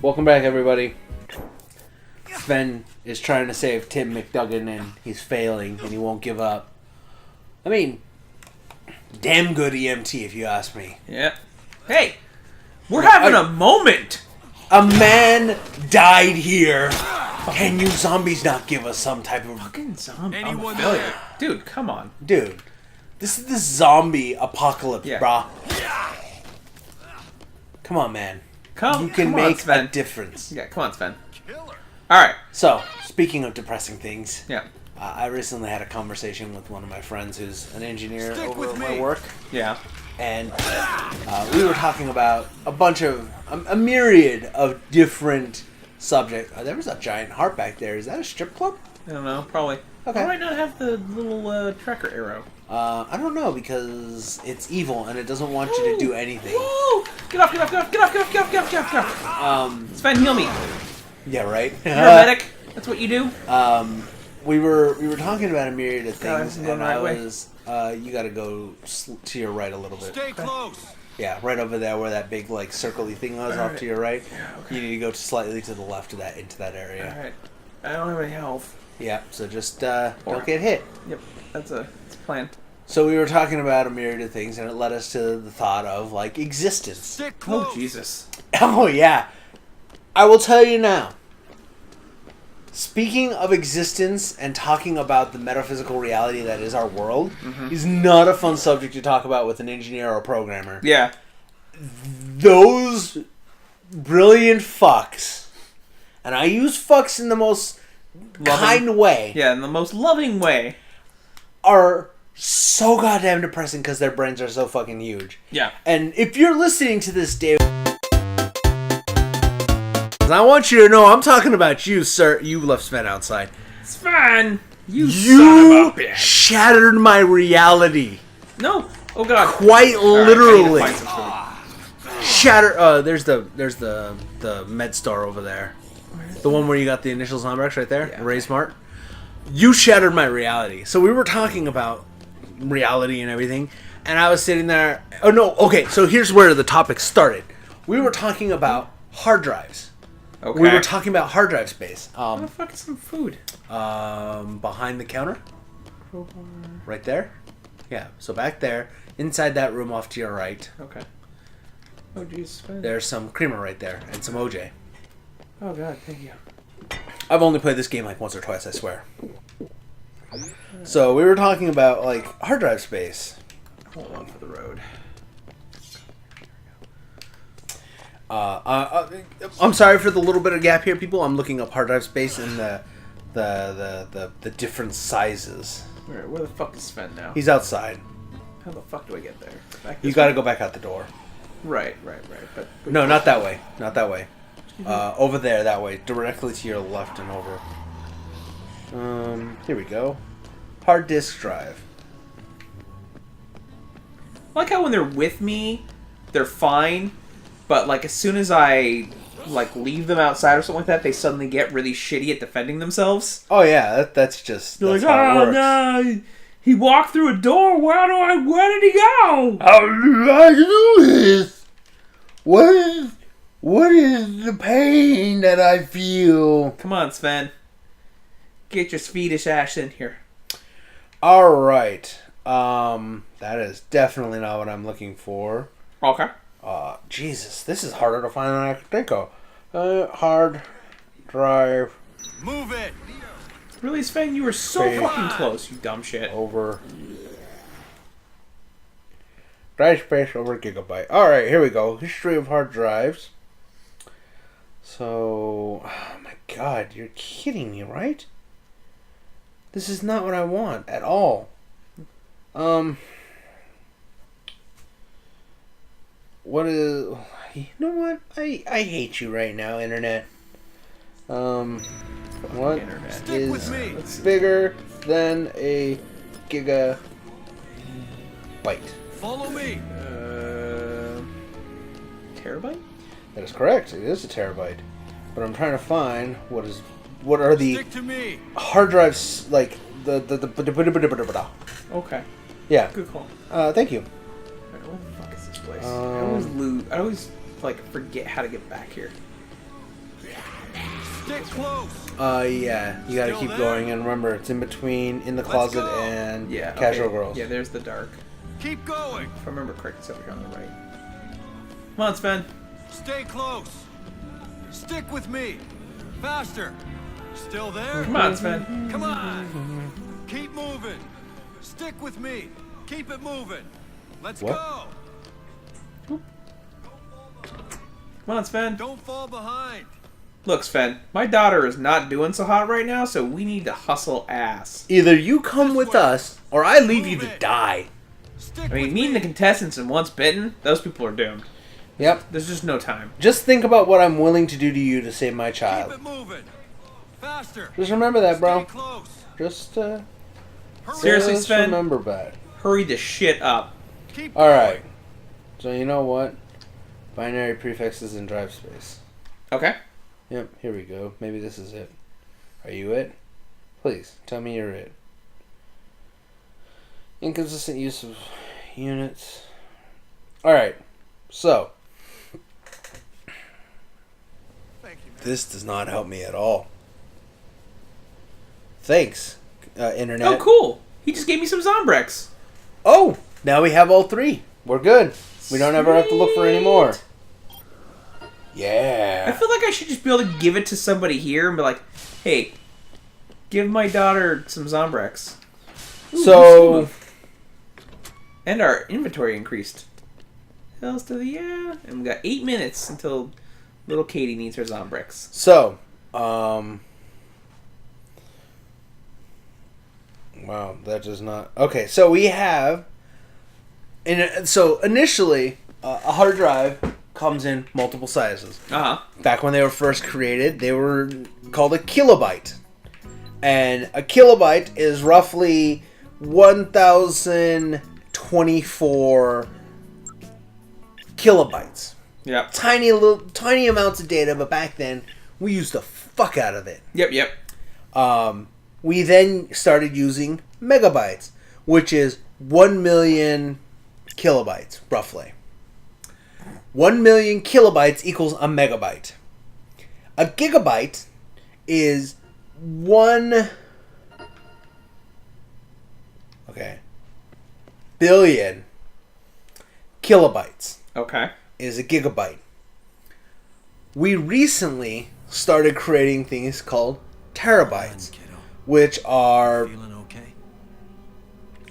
Welcome back, everybody. Sven is trying to save Tim McDuggan, and he's failing, and he won't give up. I mean, damn good EMT, if you ask me. Yeah. Hey, we're having a moment. A man died here. Can you zombies not give us some type of... Fucking zombie. I'm a failure. Dude, come on. Dude, this is the zombie apocalypse, Yeah. brah. Come on, man. Come You can on, make Sven. a difference. Yeah, come on, Sven. Alright. So, speaking of depressing things, Yeah. I recently had a conversation with one of my friends who's an engineer Stick over with at my me. work, Yeah. and we were talking about a myriad of different subjects. There was a giant heart back there. Is that a strip club? I don't know, probably. Okay. Why not have the little tracker arrow? I don't know, because it's evil and it doesn't want you to do anything. Woo! Get off, get off, get off, get off, get off, get off, get off, get off, get off. Sven, heal me. Yeah, right? You're a medic. That's what you do. We were talking about a myriad of things, I'm going and the right I way. was, you gotta go to your right a little bit. Stay close. Yeah, right over there where that big, like, circle-y thing was, off to your right. Yeah, okay. You need to go slightly to the left of that, into that area. Alright. I don't have any health. Yeah, so just, don't get hit. Yep. That's a plan. So we were talking about a myriad of things, and it led us to the thought of, like, existence. Stick close. Oh, Jesus. Oh, yeah. I will tell you now. Speaking of existence and talking about the metaphysical reality that is our world is not a fun subject to talk about with an engineer or a programmer. Yeah. Those brilliant fucks, and I use fucks in the most kind way, Yeah, in the most loving way. are so goddamn depressing because their brains are so fucking huge. Yeah. And if you're listening to this, Dave, I want you to know I'm talking about you, sir. You left Sven outside. Sven! You son You of a bitch. shattered my reality. No. Oh, God. Quite Alright, literally. I need to find some food. Shatter. There's the med star over there. The one where you got the initials on right there. Yeah. Ray Smart. You shattered my reality. So we were talking about reality and everything, and I was sitting there. Oh no. Okay. So here's where the topic started. We were talking about hard drives. Okay. We were talking about hard drive space. Where the fuck is some food? Behind the counter. Crowbar. Right there. Yeah. So back there, inside that room off to your right, Okay. Oh, jeez. Sven. there's some creamer right there and some OJ. Oh, God. Thank you. I've only played this game like once or twice, I swear. So we were talking about like hard drive space. Hold on for the road. I'm sorry for the little bit of gap here, people. I'm looking up hard drive space and the different sizes. Where the fuck is Sven now? He's outside. How the fuck do I get there? Back You this got to way? go back out the door. Right. But No, not that way. Not that way. Over there, that way, directly to your left and over. Here we go. Hard disk drive. I like how when they're with me, they're fine, but like as soon as I like leave them outside or something like that, they suddenly get really shitty at defending themselves. Oh yeah, that's just They're that's like, how it oh works. no, he walked through a door. Where did he go? How did I do this? What is the pain that I feel? Come on, Sven. Get your Swedish ass in here. All right. That is definitely not what I'm looking for. Okay. Jesus, this is harder to find than I could think of. Hard drive Move it. Really, Sven? You were so Space. fucking close, you dumb shit. over. Drive space over gigabyte. All right, here we go. History of hard drives. So, oh my God, you're kidding me, right? This is not what I want at all. What is? You know what? I hate you right now, internet. What Internet. Stick with is me. bigger than a gigabyte? Follow me. Terabyte? That is correct. It is a terabyte. But I'm trying to find what are the Stick to me. hard drives like the Okay. yeah. Good call. Thank you. Where the fuck is this place? I always like forget how to get back here. Stick close. Yeah, you gotta Still keep there? going, and remember, it's in between, in the closet, go. and Yeah. Casual okay. Girls. Yeah, there's the dark. Keep going. If I remember correctly, it's over here on the right. Come on, Sven. Stay close. Stick with me. Faster. Still there? Come on, Sven. Come on. Keep moving. Stick with me. Keep it moving. Let's What? go. Come on, Sven. Don't fall behind. Look, Sven, my daughter is not doing so hot right now, so we need to hustle ass. Either you come with us, or I leave you to die. Stick I mean, with meeting me. the contestants and once bitten, those people are doomed. Yep. There's just no time. Just think about what I'm willing to do to you to save my Keep child. it moving. Faster. Just remember that, bro. Stay close. Just, Hurry. Seriously, just Sven? remember that. Hurry the shit up. Keep Alright. going. So you know what? Binary prefixes in drive space. Okay. Yep, here we go. Maybe this is it. Are you it? Please, tell me you're it. Inconsistent use of units. Alright, so. Thank you, man. This does not help me at all. Thanks, Internet. Oh, cool. He just gave me some Zombrex. Oh, now we have all three. We're good. We don't ever have to look for any more. I Yeah. feel like I should just be able to give it to somebody here and be like, hey, give my daughter some Zombrex. So, And our inventory increased. Hells to the yeah. And we got 8 minutes until little Katie needs her Zombrex. Wow, that does not. Okay, so we have. So initially, a hard drive comes in multiple sizes. Uh-huh. Back when they were first created, they were called a kilobyte. And a kilobyte is roughly 1,024 kilobytes. Yep. Tiny amounts of data, but back then we used the fuck out of it. Yep. We then started using megabytes, which is 1 million kilobytes, roughly. 1 million kilobytes equals a megabyte. A gigabyte is 1 billion kilobytes Okay. is a gigabyte. We recently started creating things called terabytes, Kiddo, which are feeling okay?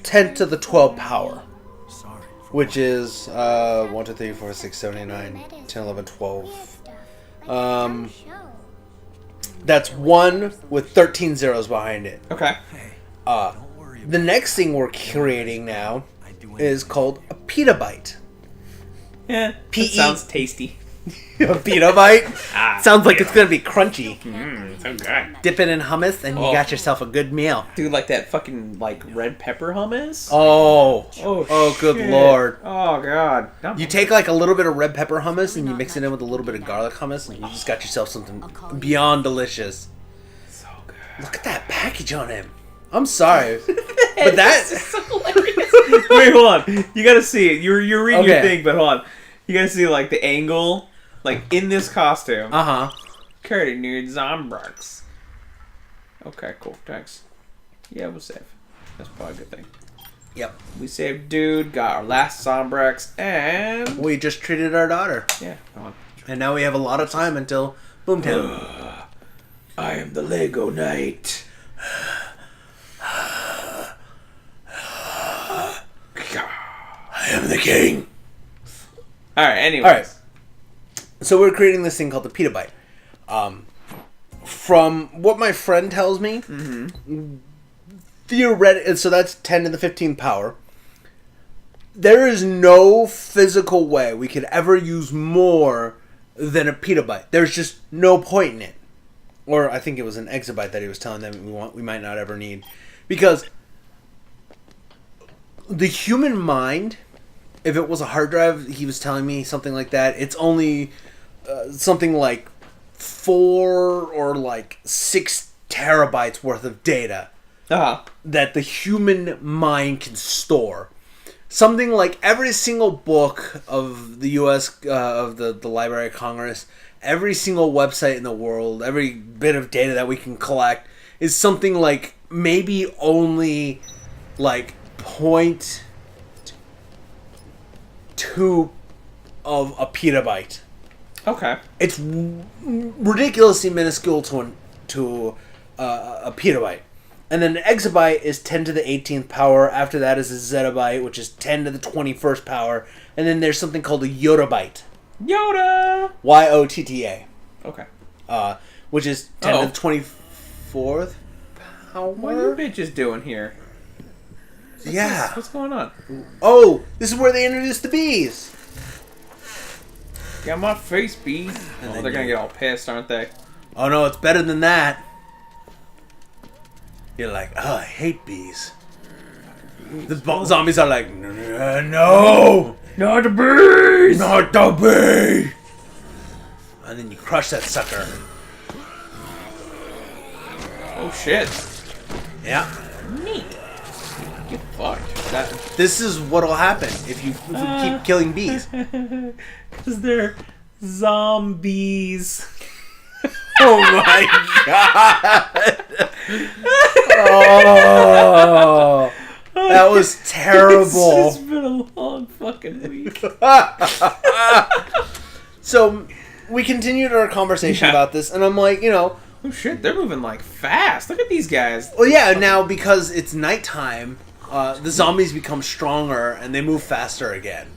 10 to the 12 power, Sorry. which is 1, 2, 3, 4, 6, 7, 8, 9, 10, 11, 12. That's 1 with 13 zeros behind it. Okay. Hey, Uh, don't worry about the next thing we're creating now it. I do is called a petabyte. Yeah. P-E- That sounds tasty. A petabyte? Sounds like it's gonna be crunchy. So good. Dip it in hummus and you Oh. got yourself a good meal. Dude, like that fucking, like, red pepper hummus? Oh, good shit. lord. Oh, God. You take like a little bit of red pepper hummus and you mix it in with a little bit of garlic hummus and you just got yourself something beyond delicious. So good. Look at that package on him. I'm sorry, but that so hilarious. Wait, hold on. You gotta see it. You're reading your Okay. thing, but hold on. You gotta see, like, the angle, like, in this costume. uh-huh. Cardi needs Zombrex. Okay, cool. Thanks. Yeah, we'll save. That's probably a good thing. Yep. We saved dude, got our last Zombrex, and... We just treated our daughter, Yeah, come on. and now we have a lot of time until Boomtown. I am the Lego Knight. I am the king. Alright, anyways. All right. So we're creating this thing called the petabyte. From what my friend tells me, theoretically, so that's 10 to the 15th power. There is no physical way we could ever use more than a petabyte. There's just no point in it. Or I think it was an exabyte that he was telling them we might not ever need. Because the human mind, if it was a hard drive, he was telling me something like that, it's only something like 4 or like 6 terabytes worth of data Uh-huh. that the human mind can store. Something like every single book of the U.S. Of the Library of Congress, every single website in the world, every bit of data that we can collect is something like maybe only like 0.2 of a petabyte. Okay. It's ridiculously minuscule to a petabyte. And then an exabyte is 10 to the 18th power. After that is a zettabyte, which is 10 to the 21st power. And then there's something called a yottabyte. Yoda! YOTTA. Okay. Which is 10 to the 24th power. What are you bitches doing here? Yeah. What's going on? Oh, this is where they introduced the bees. Got my face beat. Oh, then they're gonna get all pissed, aren't they? Oh no, it's better than that. You're like, oh, I hate bees. The zombies are like, no, Not the bees! not the bee. And then you crush that sucker. Oh shit. Yeah. Neat. Get fucked. This is what'll happen if you keep killing bees. Because they're zombies. Oh my god! Oh, that was terrible. It's been a long fucking week. So we continued our conversation Yeah. about this, and I'm like, Oh shit, they're moving like fast. Look at these guys. well, yeah. Now because it's nighttime, the zombies become stronger and they move faster again.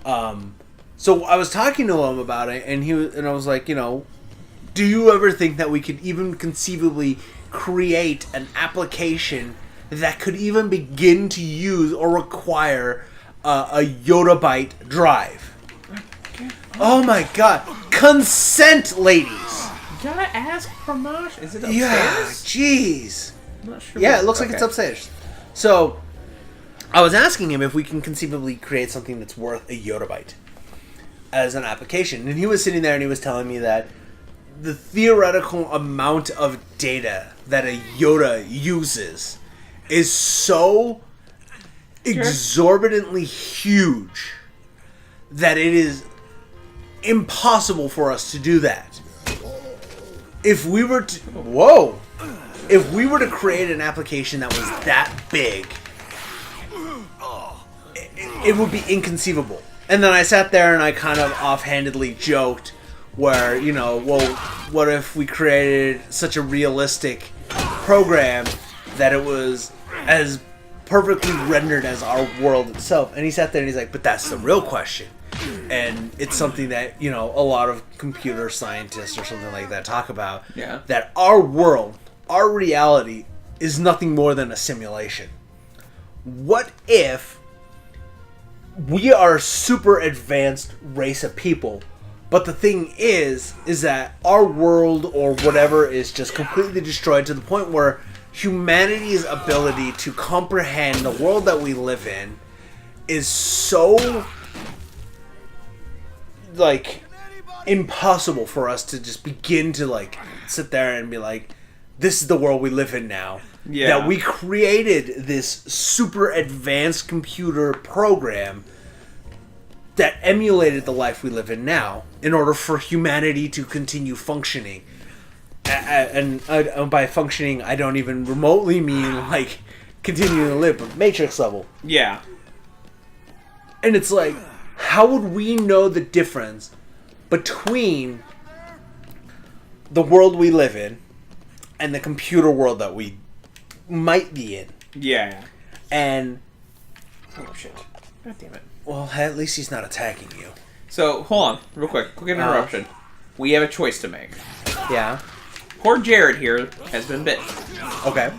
So I was talking to him about it, and I was like, do you ever think that we could even conceivably create an application that could even begin to use or require a yottabyte drive? Oh my god. Consent, ladies! You gotta ask Pramash. Is it upstairs? Yeah, jeez. I'm not sure. Yeah, it looks like it's upstairs. So, I was asking him if we can conceivably create something that's worth a yottabyte as an application. And he was sitting there and he was telling me that the theoretical amount of data that a Yoda uses is so exorbitantly huge that it is impossible for us to do that. If we were to... Whoa! If we were to create an application that was that big, it would be inconceivable. And then I sat there and I kind of offhandedly joked where, well, what if we created such a realistic program that it was as perfectly rendered as our world itself? And he sat there and he's like, but that's the real question. And it's something that, a lot of computer scientists or something like that talk about. Yeah. That our world, our reality, is nothing more than a simulation. What if we are a super advanced race of people, but the thing is that our world or whatever is just completely destroyed to the point where humanity's ability to comprehend the world that we live in is so, impossible for us to just begin to, sit there and be like, this is the world we live in now. Yeah. That we created this super advanced computer program that emulated the life we live in now in order for humanity to continue functioning. And by functioning, I don't even remotely mean, continuing to live, but Matrix level. Yeah. And it's like, how would we know the difference between the world we live in and the computer world that we might be in? Yeah. And, Oh shit. God damn it. well, at least he's not attacking you. So, hold on, real quick. Quick interruption. We have a choice to make. Yeah. Poor Jared here has been bitten. Okay.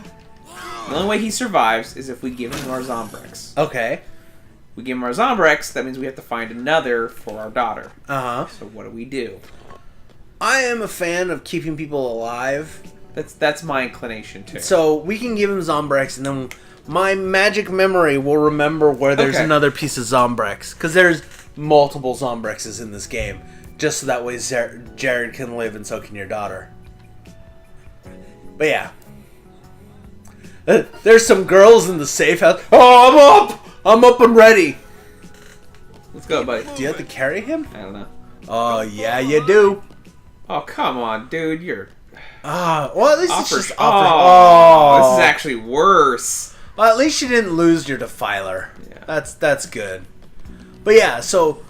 The only way he survives is if we give him our Zombrex. Okay. We give him our Zombrex, that means we have to find another for our daughter. Uh-huh. So what do? I am a fan of keeping people alive. That's my inclination too. So we can give him Zombrex, and then my magic memory will remember where there's Okay. another piece of Zombrex. Because there's multiple Zombrexes in this game. Just so that way Jared can live and so can your daughter. But yeah. There's some girls in the safe house. Oh, I'm up! I'm up and ready. Let's go, buddy. Do you have to carry him? I don't know. Oh, yeah, you do. Oh, come on, dude. You're... Well, at least it's just This is actually worse. Well, at least you didn't lose your defiler. Yeah. That's good. But yeah, so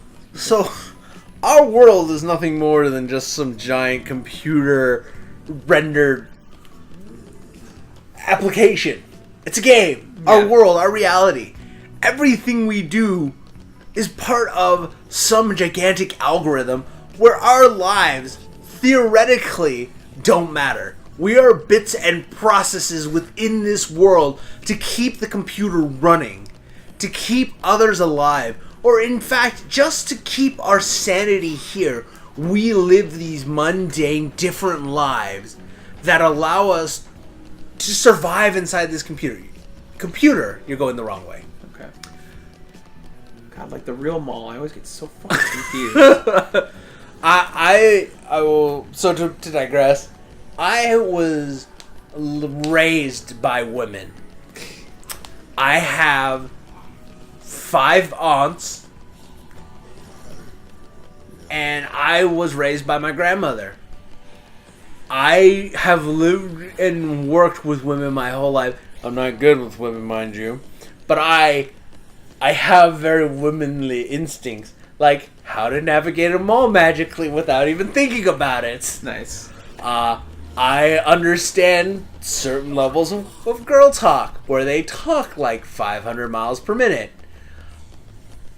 our world is nothing more than just some giant computer rendered application. It's a game. Yeah. Our world, our reality. Everything we do is part of some gigantic algorithm where our lives theoretically don't matter. We are bits and processes within this world to keep the computer running, to keep others alive, or in fact, just to keep our sanity here. We live these mundane, different lives that allow us to survive inside this computer. Computer, you're going the wrong way. Okay. God, like the real mall, I always get so fucking confused. I will. So to digress, I was raised by women. I have 5 aunts, and I was raised by my grandmother. I have lived and worked with women my whole life. I'm not good with women, mind you, but I have very womanly instincts, like how to navigate a mall magically without even thinking about it. Nice. I understand certain levels of girl talk, where they talk like 500 miles per minute.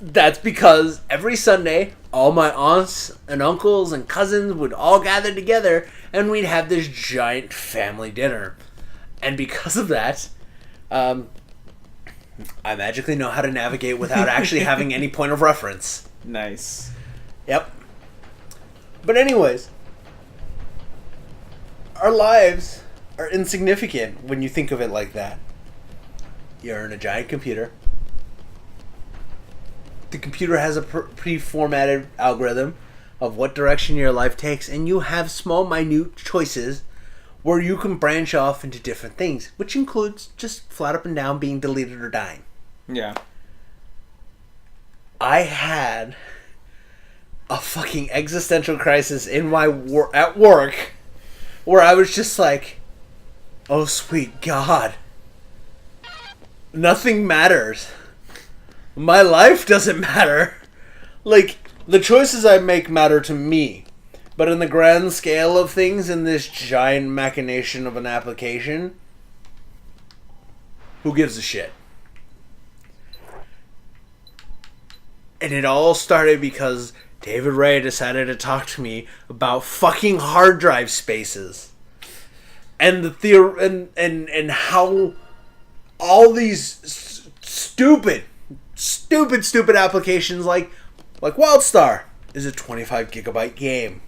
That's because every Sunday, all my aunts and uncles and cousins would all gather together, and we'd have this giant family dinner. And because of that, I magically know how to navigate without actually having any point of reference. Nice. Yep. But anyways, our lives are insignificant when you think of it like that. You're in a giant computer. The computer has a pre-formatted algorithm of what direction your life takes, and you have small, minute choices where you can branch off into different things, which includes just flat up and down being deleted or dying. Yeah. I had a fucking existential crisis in my at work where I was just like, oh sweet God, nothing matters. My life doesn't matter. Like, the choices I make matter to me. But in the grand scale of things, in this giant machination of an application, who gives a shit? And it all started because David Ray decided to talk to me about fucking hard drive spaces. And the and how all these stupid applications like WildStar is a 25 gigabyte game.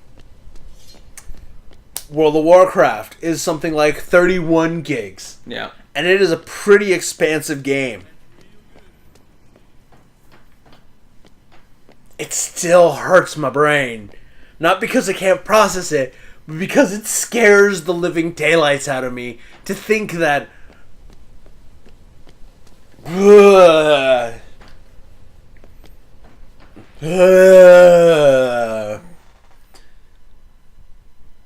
World of Warcraft is something like 31 gigs. Yeah. And it is a pretty expansive game. It still hurts my brain. Not because I can't process it, but because it scares the living daylights out of me to think that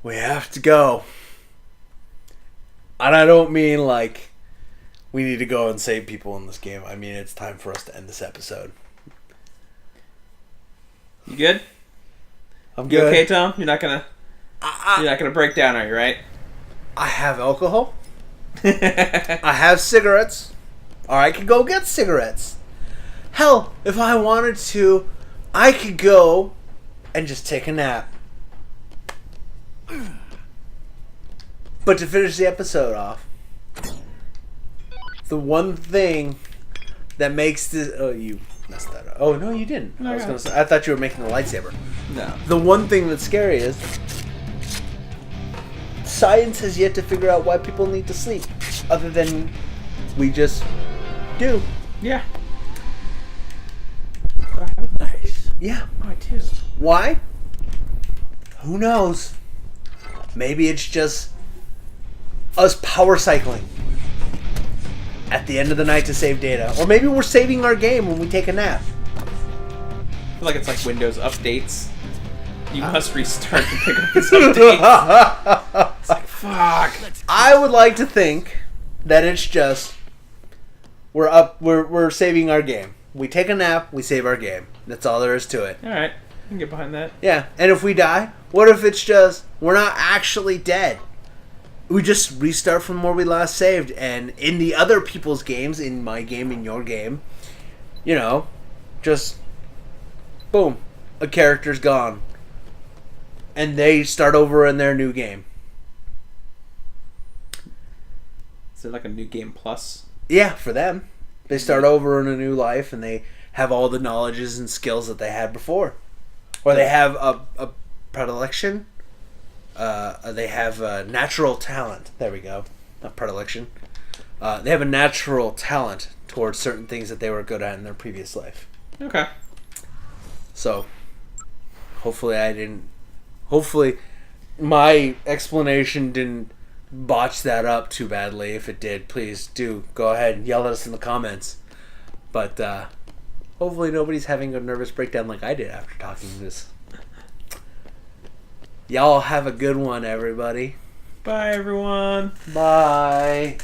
we have to go. And I don't mean like we need to go and save people in this game. I mean it's time for us to end this episode. You good? I'm You good. okay, Tom? You're not gonna break down, are you? Right? I have alcohol. I have cigarettes. Or I could go get cigarettes. Hell, if I wanted to, I could go and just take a nap. But to finish the episode off, the one thing that makes this... Oh, you messed that up. Oh, no, you didn't. No, I was yeah. gonna say, I thought you were making the lightsaber. No. The one thing that's scary is science has yet to figure out why people need to sleep, other than we just do. Yeah. Nice. Yeah. Oh, I do. Why? Who knows? Maybe it's just us power cycling at the end of the night to save data. Or maybe we're saving our game when we take a nap. I feel like it's like Windows updates. You must restart to pick up this update. It's like, fuck. I would like to think that it's just we're saving our game. We take a nap, we save our game. That's all there is to it. Alright, I can get behind that. Yeah, and if we die, what if it's just we're not actually dead? We just restart from where we last saved, and in the other people's games, in my game, in your game, you know, just boom, a character's gone, and they start over in their new game. Is it like a new game plus? Yeah, for them, they start over in a new life, and they have all the knowledges and skills that they had before, or they have a predilection. They have a natural talent. There we go. Not predilection. They have a natural talent towards certain things that they were good at in their previous life. Okay. So, hopefully my explanation didn't botch that up too badly. If it did, please do go ahead and yell at us in the comments. But, hopefully nobody's having a nervous breakdown like I did after talking this. Y'all have a good one, everybody. Bye, everyone. Bye.